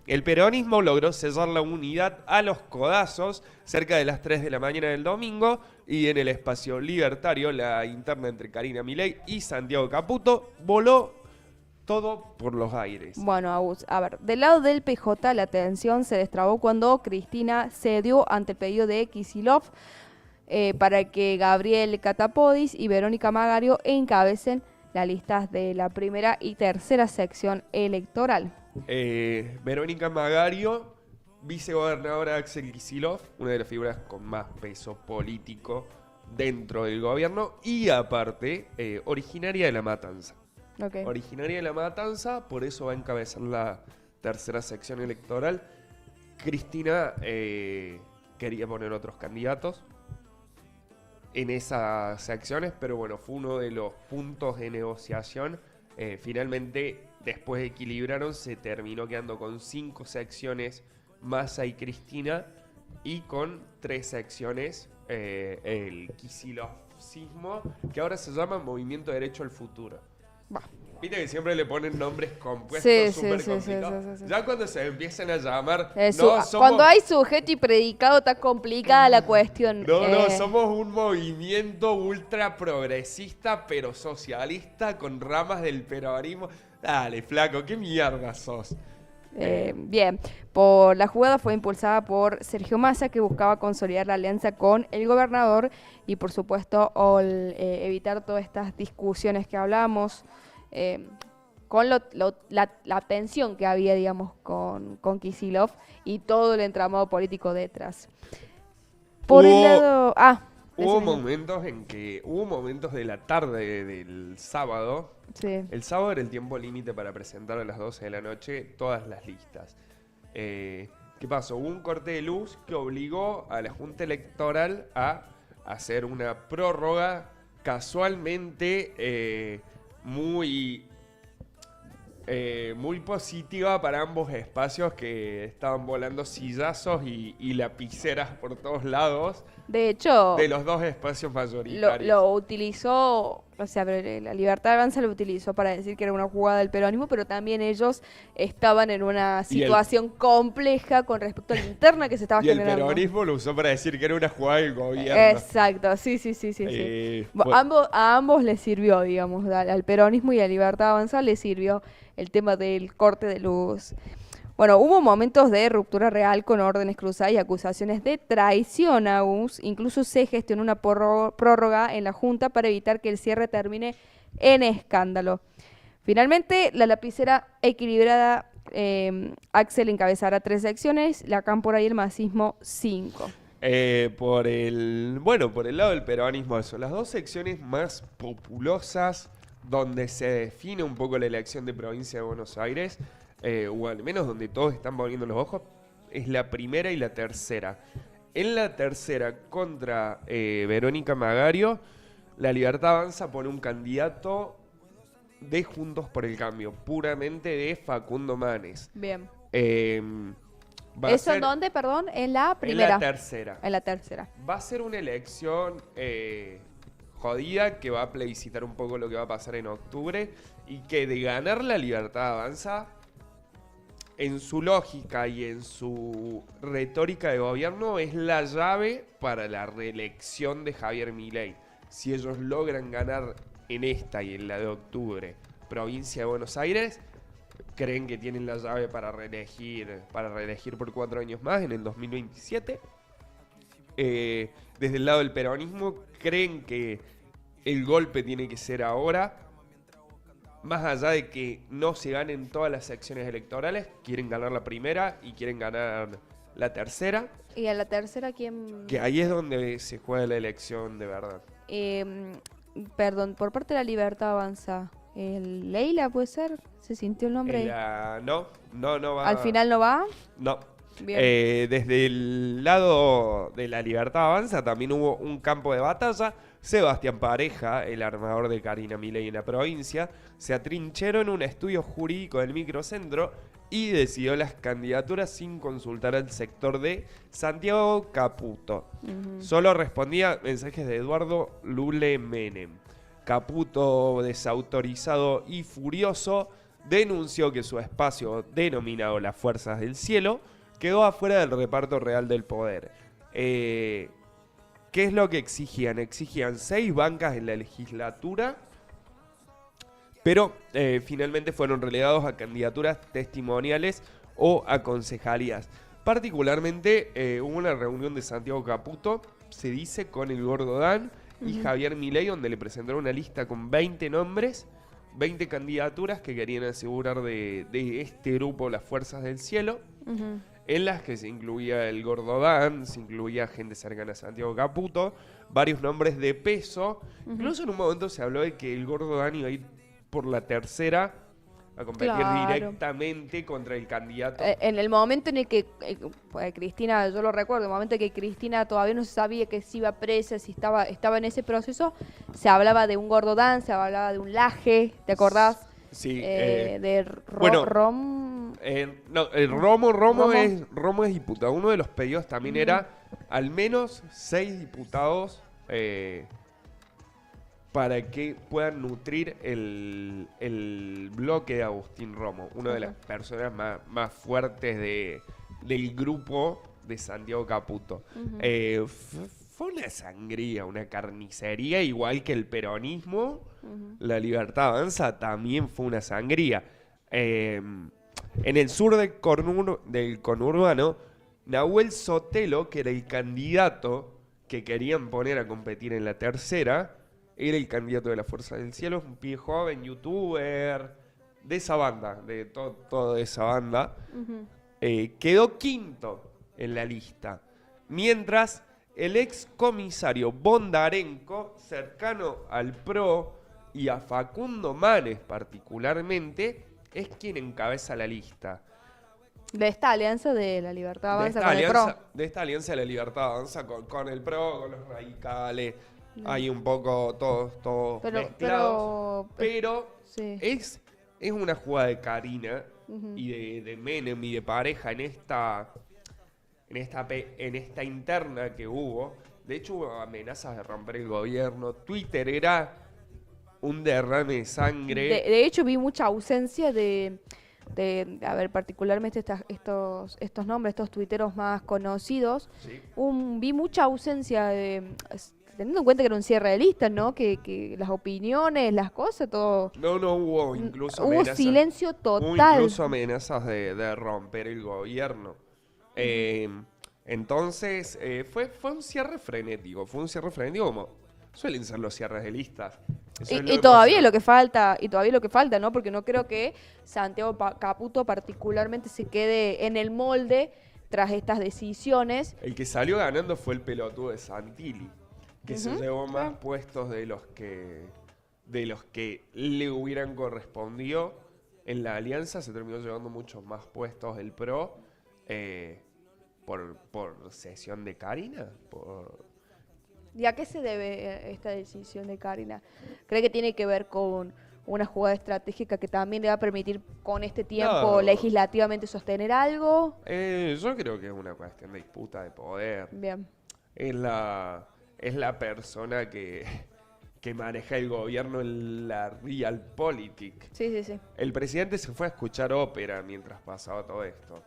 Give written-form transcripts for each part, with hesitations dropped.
el peronismo logró sellar la unidad a los codazos cerca de las 3 de la mañana del domingo y en el espacio libertario la interna entre Karina Milei y Santiago Caputo voló todo por los aires. Bueno, Agus, a ver, del lado del PJ la tensión se destrabó cuando Cristina cedió ante el pedido de Kicillof para que Gabriel Catapodis y Verónica Magario encabecen las listas de la primera y tercera sección electoral. Verónica Magario, vicegobernadora de Axel Kicillof, una de las figuras con más peso político dentro del gobierno y aparte originaria de La Matanza. Okay. Originaria de La Matanza, por eso va a encabezar la tercera sección electoral. Cristina quería poner otros candidatos en esas secciones, pero bueno, fue uno de los puntos de negociación. Finalmente, después de equilibraron, se terminó quedando con 5 secciones Massa y Cristina y con 3 secciones el Kicillofismo, que ahora se llama Movimiento Derecho al Futuro. Bah. Viste que siempre le ponen nombres compuestos Sí, súper sí, complicados. sí. Ya cuando se empiezan a llamar... Cuando hay sujeto y predicado está complicada la cuestión. No, somos un movimiento ultra progresista, pero socialista, con ramas del peronismo. Dale, flaco, ¿qué mierda sos? Bien, la jugada fue impulsada por Sergio Massa, que buscaba consolidar la alianza con el gobernador y, por supuesto, evitar todas estas discusiones que hablamos, con la tensión que había, digamos, con Kicillof y todo el entramado político detrás. Por el lado... Hubo momentos de la tarde del sábado. Sí. El sábado era el tiempo límite para presentar a las 12 de la noche todas las listas. ¿Qué pasó? Hubo un corte de luz que obligó a la Junta Electoral a hacer una prórroga casualmente muy positiva para ambos espacios, que estaban volando sillazos y lapiceras por todos lados. De hecho, de los dos espacios mayoritarios. Lo utilizó, o sea, la Libertad Avanza lo utilizó para decir que era una jugada del peronismo, pero también ellos estaban en una situación compleja con respecto a la interna que se estaba generando. Y el peronismo lo usó para decir que era una jugada del gobierno. Exacto, sí. A ambos les sirvió, digamos, al peronismo y a Libertad Avanza les sirvió el tema del corte de luz. Bueno, hubo momentos de ruptura real con órdenes cruzadas y acusaciones de traición aún. Incluso se gestionó una prórroga en la Junta para evitar que el cierre termine en escándalo. Finalmente, la lapicera equilibrada, Axel encabezará 3 secciones, la Cámpora y el Masismo 5. Por el lado del peronismo, eso, las 2 secciones más populosas donde se define un poco la elección de provincia de Buenos Aires, o al menos donde todos están poniendo los ojos, es la primera y la tercera. En la tercera, contra Verónica Magario, la Libertad Avanza pone un candidato de Juntos por el Cambio, puramente de Facundo Manes. Bien. ¿Eso en dónde, perdón? En la primera. En la tercera. En la tercera. Va a ser una elección jodida, que va a plebiscitar un poco lo que va a pasar en octubre, y que de ganar la Libertad Avanza, en su lógica y en su retórica de gobierno, es la llave para la reelección de Javier Milei. Si ellos logran ganar en esta y en la de octubre, provincia de Buenos Aires, creen que tienen la llave para reelegir por 4 años más en el 2027. Desde el lado del peronismo creen que el golpe tiene que ser ahora. Más allá de que no se ganen todas las secciones electorales, quieren ganar la primera y quieren ganar la tercera. ¿Y a la tercera quién? Que ahí es donde se juega la elección de verdad. Perdón, por parte de la Libertad Avanza, ¿Leila puede ser? ¿Se sintió el nombre? No va. ¿Al final no va? No. Bien. Desde el lado de la Libertad Avanza también hubo un campo de batalla. Sebastián Pareja, el armador de Karina Milei en la provincia, se atrincheró en un estudio jurídico del microcentro y decidió las candidaturas sin consultar al sector de Santiago Caputo. Solo respondía mensajes de Eduardo Lule Menem. Caputo, desautorizado y furioso, denunció que su espacio, denominado las Fuerzas del Cielo, quedó afuera del reparto real del poder. ¿Qué es lo que exigían? Exigían 6 bancas en la legislatura, pero finalmente fueron relegados a candidaturas testimoniales o a concejalías. Particularmente hubo una reunión de Santiago Caputo, se dice, con el Gordo Dan y Javier Milei, donde le presentaron una lista con 20 nombres, 20 candidaturas que querían asegurar de este grupo las Fuerzas del Cielo, en las que se incluía el Gordo Dan, se incluía gente cercana a Santiago Caputo, varios nombres de peso. Incluso en un momento se habló de que el Gordo Dan iba a ir por la tercera a competir directamente contra el candidato. En el momento en el que Cristina, yo lo recuerdo, en el momento en que Cristina todavía no se sabía que si iba presa, si estaba en ese proceso, se hablaba de un Gordo Dan, se hablaba de un Laje, ¿te acordás? Sí. Romo es diputado. Uno de los pedidos también era al menos 6 diputados para que puedan nutrir el bloque de Agustín Romo, una de las personas más fuertes del grupo de Santiago Caputo. Fue una sangría, una carnicería, igual que el peronismo. La Libertad Avanza también fue una sangría. En el sur del conurbano, Nahuel Sotelo, que era el candidato que querían poner a competir en la tercera, era el candidato de la Fuerza del Cielo, un pibe joven, youtuber, de esa banda, de toda esa banda. Quedó quinto en la lista. Mientras el ex comisario Bondarenko, cercano al PRO y a Facundo Manes particularmente, es quien encabeza la lista. De esta alianza de la Libertad Avanza con el PRO. De esta alianza de la Libertad Avanza con el PRO, con los radicales. Hay un poco todos mezclados. Pero sí, es una jugada de Karina y de Menem y de pareja en esta interna que hubo. De hecho, hubo amenazas de romper el gobierno. Twitter era un derrame de sangre. De hecho, vi mucha ausencia de a ver, particularmente estos nombres, estos tuiteros más conocidos. Sí. Vi mucha ausencia teniendo en cuenta que era un cierre de listas, ¿no? Que las opiniones, las cosas, todo. No hubo incluso amenazas. Hubo silencio total. Hubo incluso amenazas de romper el gobierno. Entonces, fue un cierre frenético. Fue un cierre frenético como suelen ser los cierres de listas. Y todavía lo que falta, ¿no? Porque no creo que Santiago Caputo particularmente se quede en el molde tras estas decisiones. El que salió ganando fue el pelotudo de Santilli, que se llevó más puestos de los que le hubieran correspondido. En la alianza se terminó llevando muchos más puestos el PRO por cesión de Karina. ¿Y a qué se debe esta decisión de Karina? ¿Cree que tiene que ver con una jugada estratégica que también le va a permitir con este tiempo legislativamente sostener algo? Yo creo que es una cuestión de disputa de poder. Bien. Es la persona que maneja el gobierno en la realpolitik. Sí. El presidente se fue a escuchar ópera mientras pasaba todo esto.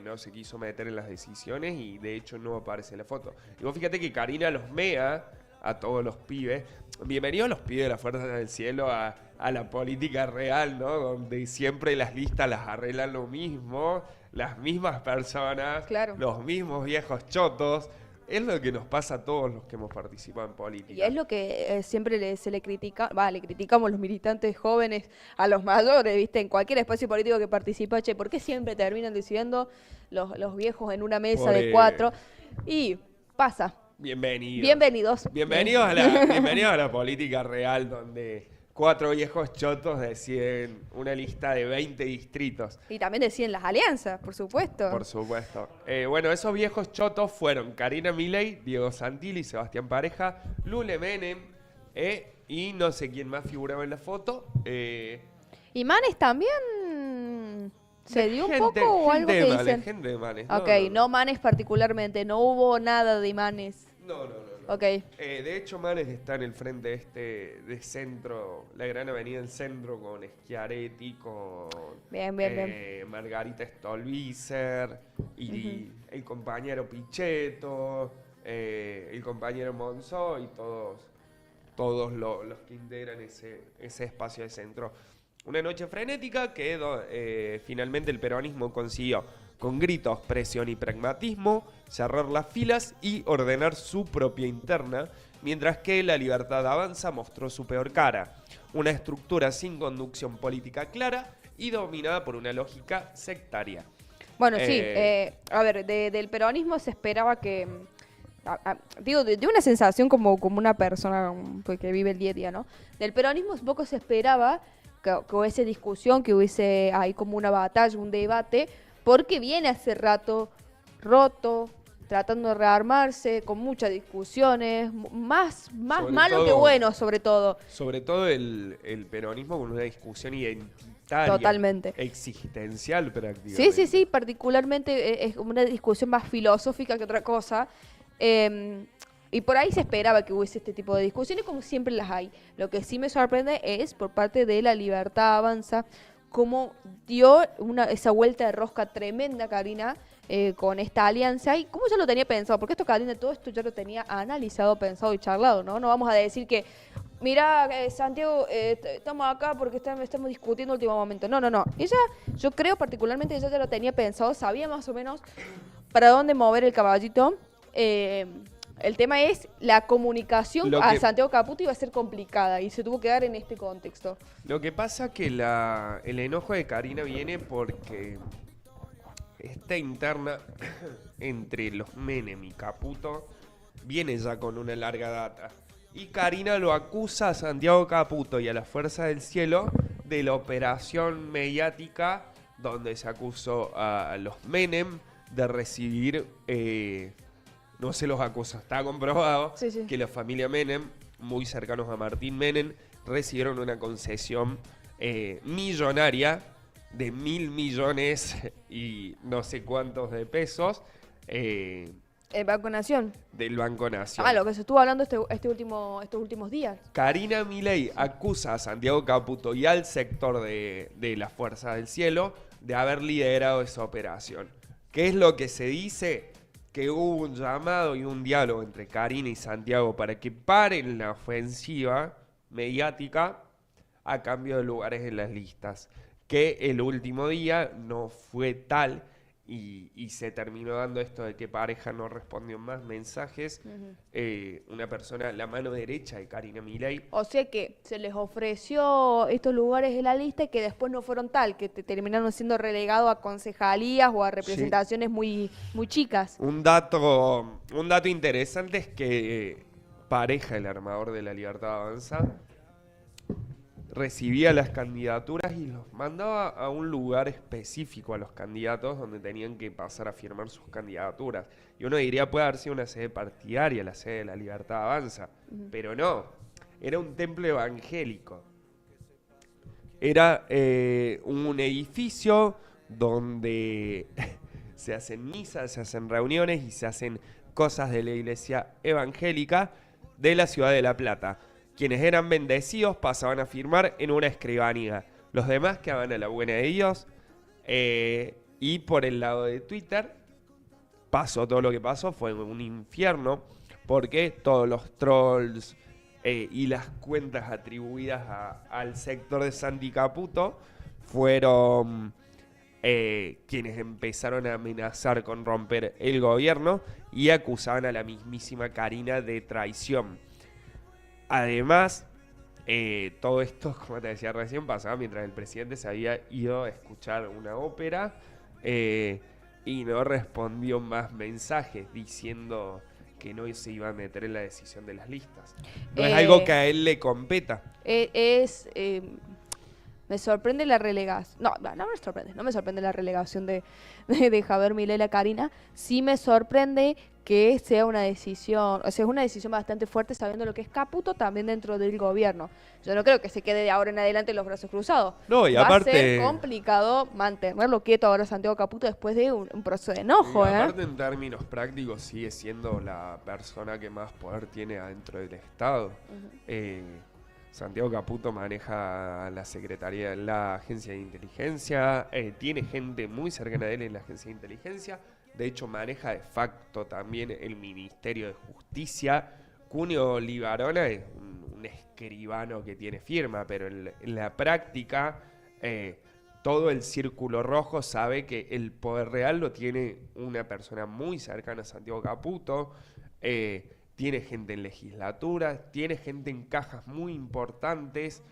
No se quiso meter en las decisiones y de hecho no aparece en la foto. Y vos fíjate que Karina los mea a todos los pibes. Bienvenidos los pibes de la Fuerza del Cielo a la política real, ¿no? Donde siempre las listas las arreglan lo mismo, las mismas personas, los mismos viejos chotos. Es lo que nos pasa a todos los que hemos participado en política. Y es lo que siempre se le critica, le criticamos los militantes jóvenes a los mayores, ¿viste? En cualquier espacio político que participa, ¿por qué siempre terminan decidiendo los viejos en una mesa de 4? Y pasa. Bienvenidos a la política real, donde 4 viejos chotos deciden una lista de 20 distritos. Y también deciden las alianzas, por supuesto. Por supuesto. Bueno, esos viejos chotos fueron Karina Milei, Diego Santilli, Sebastián Pareja, Lule Menem, y no sé quién más figuraba en la foto. ¿Y Manes también se dio un poco o algo que dicen? Gente de Manes. Ok, no Manes particularmente, no hubo nada de Manes. No. Ok. De hecho, Manes está en el frente de centro, la gran avenida del centro, con Schiaretti, con Bien. Margarita Stolbizer, y el compañero Pichetto, el compañero Monzó y todos los que integran ese espacio de centro. Una noche frenética que finalmente el peronismo consiguió, con gritos, presión y pragmatismo, cerrar las filas y ordenar su propia interna, mientras que La Libertad Avanza mostró su peor cara, una estructura sin conducción política clara y dominada por una lógica sectaria. Bueno, sí, a ver, del peronismo se esperaba que, digo, de una sensación como una persona pues, que vive el día a día, ¿no? Del peronismo un poco se esperaba que hubiese discusión, que hubiese ahí como una batalla, un debate, porque viene hace rato roto, tratando de rearmarse, con muchas discusiones, más malo que bueno, sobre todo. Sobre todo el peronismo con una discusión identitaria. Totalmente. Existencial prácticamente. Sí, particularmente es una discusión más filosófica que otra cosa. Y por ahí se esperaba que hubiese este tipo de discusiones, como siempre las hay. Lo que sí me sorprende es, por parte de La Libertad Avanza, cómo dio esa vuelta de rosca tremenda, Karina, con esta alianza, y cómo ya lo tenía pensado, porque Karina, todo esto ya lo tenía analizado, pensado y charlado, ¿no? No vamos a decir que, mira, Santiago, estamos acá porque estamos discutiendo el último momento. No. Ella, yo creo particularmente, ella ya lo tenía pensado, sabía más o menos para dónde mover el caballito. El tema es, la comunicación a Santiago Caputo iba a ser complicada y se tuvo que dar en este contexto. Lo que pasa que el enojo de Karina viene porque esta interna entre los Menem y Caputo viene ya con una larga data. Y Karina lo acusa a Santiago Caputo y a la Fuerza del Cielo de la operación mediática donde se acusó a los Menem de recibir... no se los acusa, está comprobado que la familia Menem, muy cercanos a Martín Menem, recibieron una concesión millonaria de 1.000 millones y no sé cuántos de pesos. ¿El Banco Nación? Del Banco Nación. Lo que se estuvo hablando estos últimos días. Karina Milei acusa a Santiago Caputo y al sector de la Fuerza del Cielo de haber liderado esa operación. ¿Qué es lo que se dice? Que hubo un llamado y un diálogo entre Karina y Santiago para que paren la ofensiva mediática a cambio de lugares en las listas. Que el último día no fue tal y se terminó dando esto de que Pareja no respondió más mensajes. Una persona, la mano derecha de Karina Milei. O sea que se les ofreció estos lugares en la lista y que después no fueron tal, que terminaron siendo relegados a concejalías o a representaciones muy chicas. Un dato interesante es que Pareja, el armador de La Libertad Avanza, recibía las candidaturas y los mandaba a un lugar específico a los candidatos donde tenían que pasar a firmar sus candidaturas. Y uno diría, puede haber sido una sede partidaria, la sede de La Libertad Avanza, pero no, era un templo evangélico. Era un edificio donde se hacen misas, se hacen reuniones y se hacen cosas de la iglesia evangélica de la ciudad de La Plata. Quienes eran bendecidos pasaban a firmar en una escribanía. Los demás quedaban a la buena de Dios. Y por el lado de Twitter, todo lo que pasó fue un infierno, porque todos los trolls y las cuentas atribuidas al sector de Santi Caputo fueron quienes empezaron a amenazar con romper el gobierno y acusaban a la mismísima Karina de traición. Además, todo esto, como te decía recién, pasaba mientras el presidente se había ido a escuchar una ópera y no respondió más mensajes diciendo que no se iba a meter en la decisión de las listas. No es algo que a él le competa. Me sorprende la relegación. No me sorprende la relegación de Javier Milei y la Karina. Sí me sorprende que sea una decisión, o sea, es una decisión bastante fuerte sabiendo lo que es Caputo también dentro del gobierno. Yo no creo que se quede de ahora en adelante los brazos cruzados. No, y Va aparte... a ser complicado mantenerlo quieto ahora Santiago Caputo después de un proceso de enojo, y aparte, en términos prácticos, sigue siendo la persona que más poder tiene adentro del Estado. Santiago Caputo maneja la Secretaría de la Agencia de Inteligencia, tiene gente muy cercana a él en la Agencia de Inteligencia, de hecho maneja de facto también el Ministerio de Justicia. Cunio Libarona es un escribano que tiene firma, pero en la práctica todo el círculo rojo sabe que el poder real lo tiene una persona muy cercana a Santiago Caputo. Tiene gente en legislatura, tiene gente en cajas muy importantes,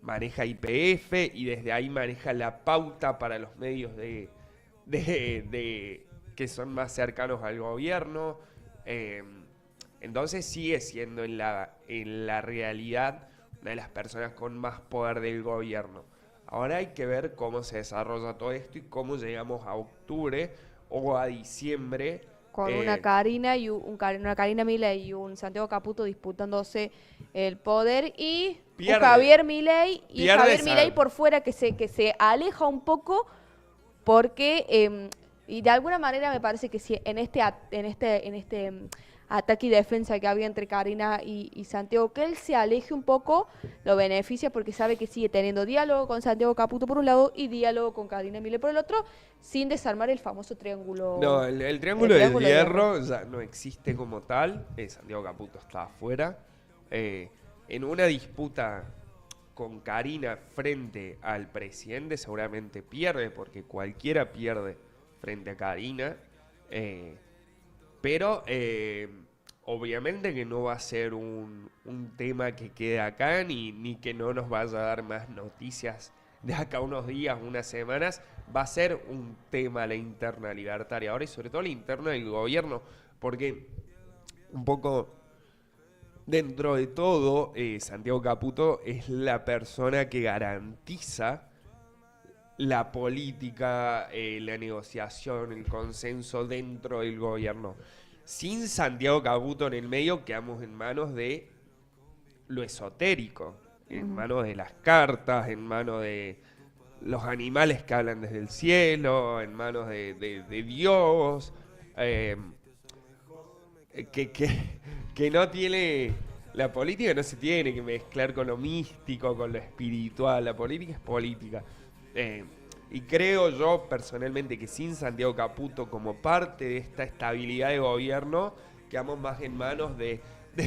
maneja YPF y desde ahí maneja la pauta para los medios que son más cercanos al gobierno. Entonces sigue siendo en la realidad una de las personas con más poder del gobierno. Ahora hay que ver cómo se desarrolla todo esto y cómo llegamos a octubre o a diciembre. Con una Karina y una Karina Milei y un Santiago Caputo disputándose el poder y un Javier Milei por fuera que se aleja un poco porque y de alguna manera me parece que si en este ataque y defensa que había entre Karina y Santiago, que él se aleje un poco, lo beneficia porque sabe que sigue teniendo diálogo con Santiago Caputo por un lado y diálogo con Karina Milei por el otro, sin desarmar el famoso triángulo. No, el triángulo de hierro ya no existe como tal. Santiago Caputo está afuera. En una disputa con Karina frente al presidente seguramente pierde, porque cualquiera pierde frente a Karina. Pero obviamente que no va a ser un tema que quede acá, ni que no nos vaya a dar más noticias de acá unos días, unas semanas. Va a ser un tema la interna libertaria ahora y sobre todo la interna del gobierno, porque un poco dentro de todo Santiago Caputo es la persona que garantiza la política, la negociación, el consenso dentro del gobierno. Sin Santiago Caputo en el medio quedamos en manos de lo esotérico, en manos de las cartas, en manos de los animales que hablan desde el cielo, en manos de Dios, que no tiene... La política no se tiene que mezclar con lo místico, con lo espiritual. La política es política. Y creo yo personalmente que sin Santiago Caputo como parte de esta estabilidad de gobierno, quedamos más en manos de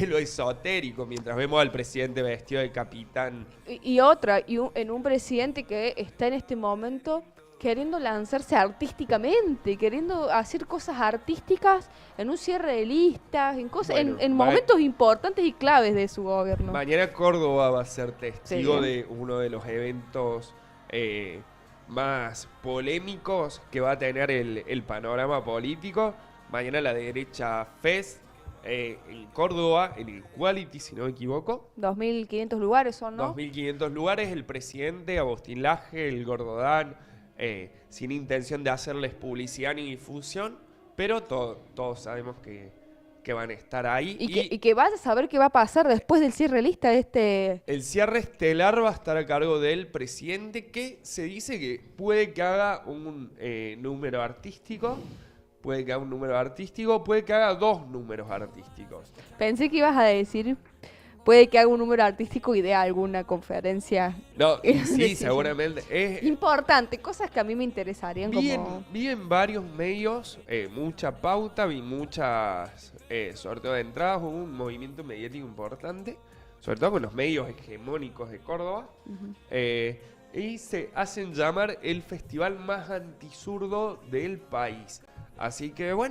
lo esotérico, mientras vemos al presidente vestido de capitán. En un presidente que está en este momento queriendo lanzarse artísticamente, queriendo hacer cosas artísticas en un cierre de listas, en momentos importantes y claves de su gobierno. Mañana Córdoba va a ser testigo de uno de los eventos más polémicos que va a tener el panorama político. Mañana la derecha FES en Córdoba, en el Quality, si no me equivoco. 2.500 lugares son, ¿no? 2.500 lugares, el presidente Agustín Laje, el Gordodán, sin intención de hacerles publicidad ni difusión, pero todos sabemos que van a estar ahí. Y que vas a saber qué va a pasar después del cierre de lista de este... El cierre estelar va a estar a cargo del presidente, que se dice que puede que haga un número artístico, puede que haga dos números artísticos. Pensé que ibas a decir... Puede que haga un número artístico y dé alguna conferencia. No, sí, seguramente. Es importante, cosas que a mí me interesarían. Vi en varios medios mucha pauta, vi muchas sorteos de entradas, hubo un movimiento mediático importante, sobre todo con los medios hegemónicos de Córdoba, y se hacen llamar el festival más antizurdo del país. Así que bueno.